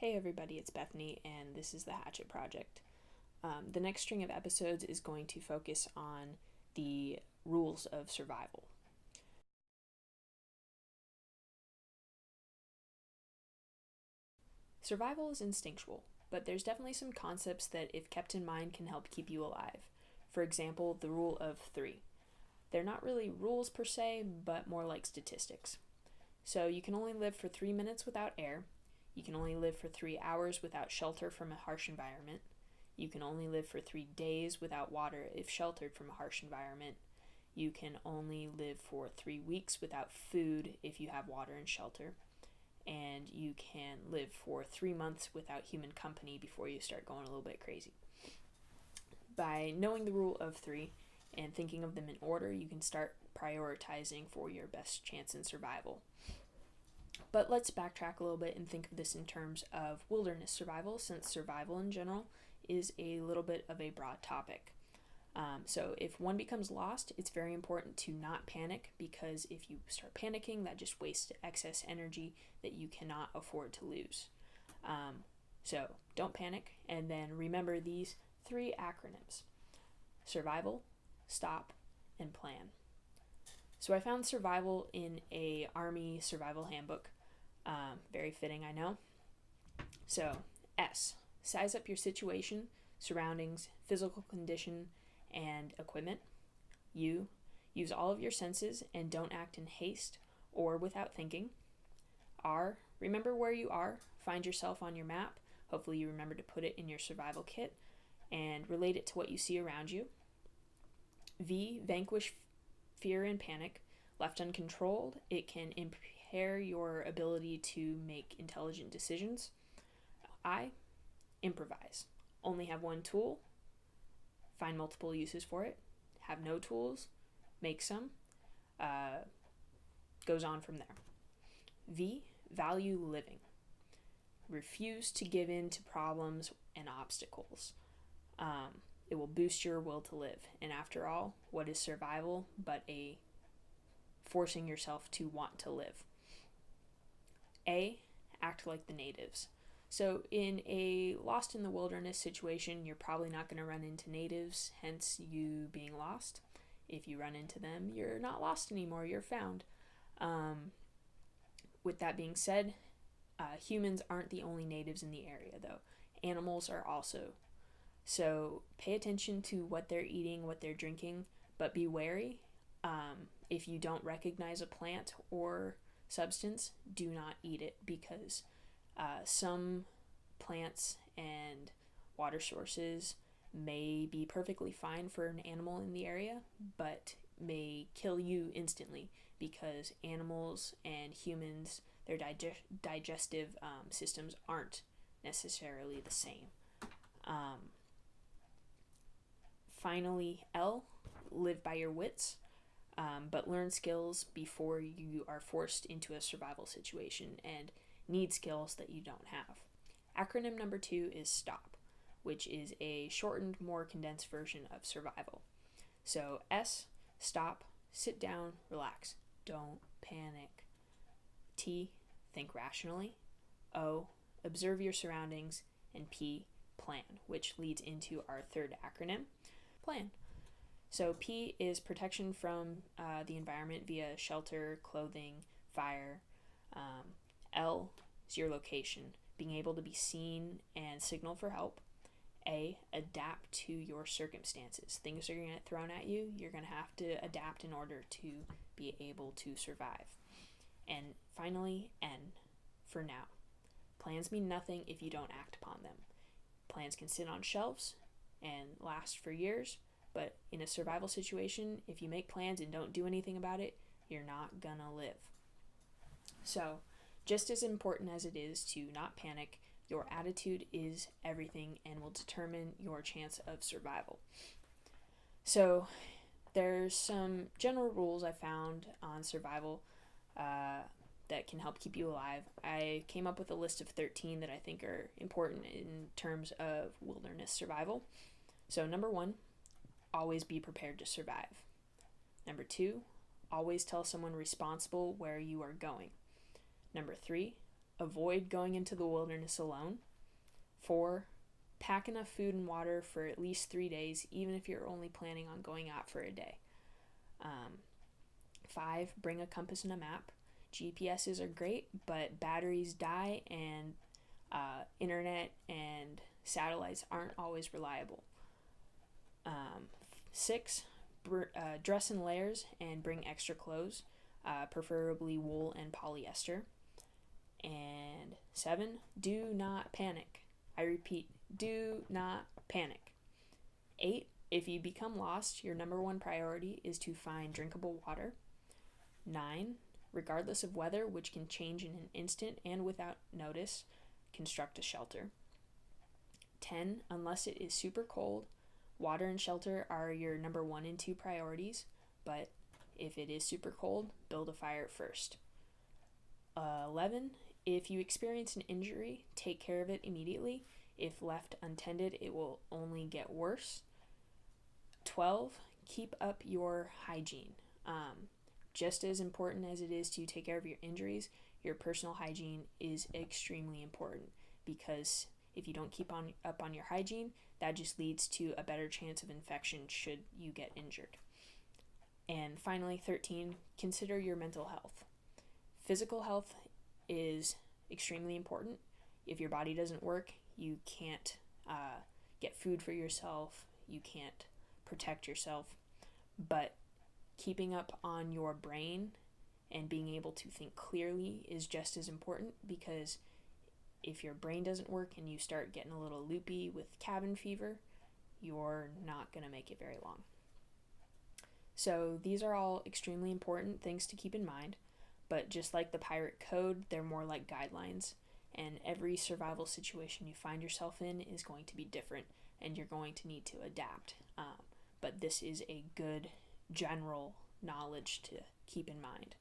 Hey everybody, it's Bethany, and this is the Hatchet Project. The next string of episodes is going to focus on the rules of survival. Survival is instinctual, but there's definitely some concepts that, if kept in mind, can help keep you alive. For example, the rule of three. They're not really rules per se, but more like statistics. So you can only live for 3 minutes without air. You can only live for 3 hours without shelter from a harsh environment. You can only live for 3 days without water if sheltered from a harsh environment. You can only live for 3 weeks without food if you have water and shelter. And you can live for 3 months without human company before you start going a little bit crazy. By knowing the rule of three and thinking of them in order, you can start prioritizing for your best chance in survival. But let's backtrack a little bit and think of this in terms of wilderness survival, since survival in general is a little bit of a broad topic. So if one becomes lost, it's very important to not panic, because if you start panicking, that just wastes excess energy that you cannot afford to lose. So don't panic, and then remember these 3 acronyms: survival, stop, and plan. So I found survival in a Army survival handbook. Very fitting, I know. So, S, size up your situation, surroundings, physical condition, and equipment. U, use all of your senses and don't act in haste or without thinking. R, remember where you are, find yourself on your map. Hopefully you remember to put it in your survival kit and relate it to what you see around you. V, vanquish fear and panic. Left uncontrolled, it can impair your ability to make intelligent decisions. I, improvise. Only have one tool, find multiple uses for it. Have no tools, make some. Goes on from there. V, value living. Refuse to give in to problems and obstacles. It will boost your will to live. And after all, what is survival but a forcing yourself to want to live? A, act like the natives. So in a lost in the wilderness situation, you're probably not going to run into natives, hence you being lost. If you run into them, you're not lost anymore, you're found. With that being said, humans aren't the only natives in the area, though. Animals are also. So pay attention to what they're eating, what they're drinking, but be wary. If you don't recognize a plant or substance, do not eat it, because some plants and water sources may be perfectly fine for an animal in the area, but may kill you instantly, because animals and humans, their digestive systems aren't necessarily the same. Finally, L, live by your wits, but learn skills before you are forced into a survival situation and need skills that you don't have. Acronym number 2 is STOP, which is a shortened, more condensed version of survival. So S, stop, sit down, relax, don't panic. T, think rationally. O, observe your surroundings. And P, plan, which leads into our third acronym, plan. So P is protection from the environment via shelter, clothing, fire. L is your location, being able to be seen and signal for help. A, adapt to your circumstances. Things are going to get thrown at you. You're going to have to adapt in order to be able to survive. And finally, N, for now. Plans mean nothing if you don't act upon them. Plans can sit on shelves and last for years, but in a survival situation, if you make plans and don't do anything about it, you're not gonna live. So, just as important as it is to not panic, your attitude is everything and will determine your chance of survival. So, there's some general rules I found on survival that can help keep you alive. I came up with a list of 13 that I think are important in terms of wilderness survival. So number 1, always be prepared to survive. Number 2, always tell someone responsible where you are going. Number 3, avoid going into the wilderness alone. 4, pack enough food and water for at least 3 days, even if you're only planning on going out for a day. 5, bring a compass and a map. GPSs are great, but batteries die, and internet and satellites aren't always reliable. 6, dress in layers and bring extra clothes, preferably wool and polyester. And 7, do not panic. I repeat, do not panic. 8, if you become lost, your number one priority is to find drinkable water. 9, regardless of weather, which can change in an instant and without notice, construct a shelter. 10, unless it is super cold, water and shelter are your number 1 and 2 priorities, but if it is super cold, build a fire first. 11, if you experience an injury, take care of it immediately. If left untended, it will only get worse. 12, keep up your hygiene. Just as important as it is to take care of your injuries, your personal hygiene is extremely important, because if you don't keep up on your hygiene, that just leads to a better chance of infection should you get injured. And finally, 13, consider your mental health. Physical health is extremely important. If your body doesn't work, you can't get food for yourself, you can't protect yourself. But keeping up on your brain and being able to think clearly is just as important, because if your brain doesn't work and you start getting a little loopy with cabin fever, you're not going to make it very long. So these are all extremely important things to keep in mind, but just like the pirate code, they're more like guidelines, and every survival situation you find yourself in is going to be different, and you're going to need to adapt. But this is a good general knowledge to keep in mind.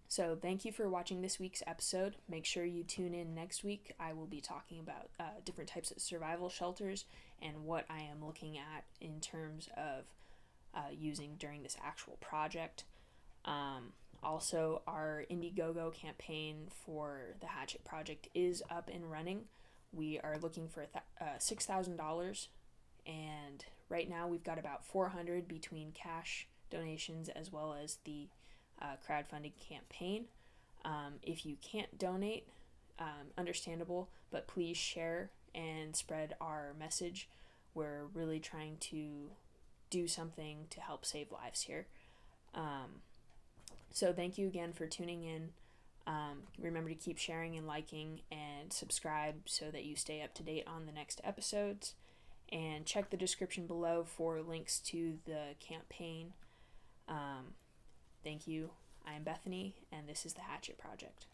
So thank you for watching this week's episode. Make sure you tune in next week. I will be talking about different types of survival shelters and what I am looking at in terms of using during this actual project. Also, our Indiegogo campaign for the Hatchet project is up and running. We are looking for $6,000, and right now we've got about $400 between cash donations as well as the crowdfunding campaign. If you can't donate, understandable, but please share and spread our message. We're really trying to do something to help save lives here. So thank you again for tuning in. Remember to keep sharing and liking and subscribe so that you stay up to date on the next episodes. And check the description below for links to the campaign. Thank you. I am Bethany, and this is the Hatchet Project.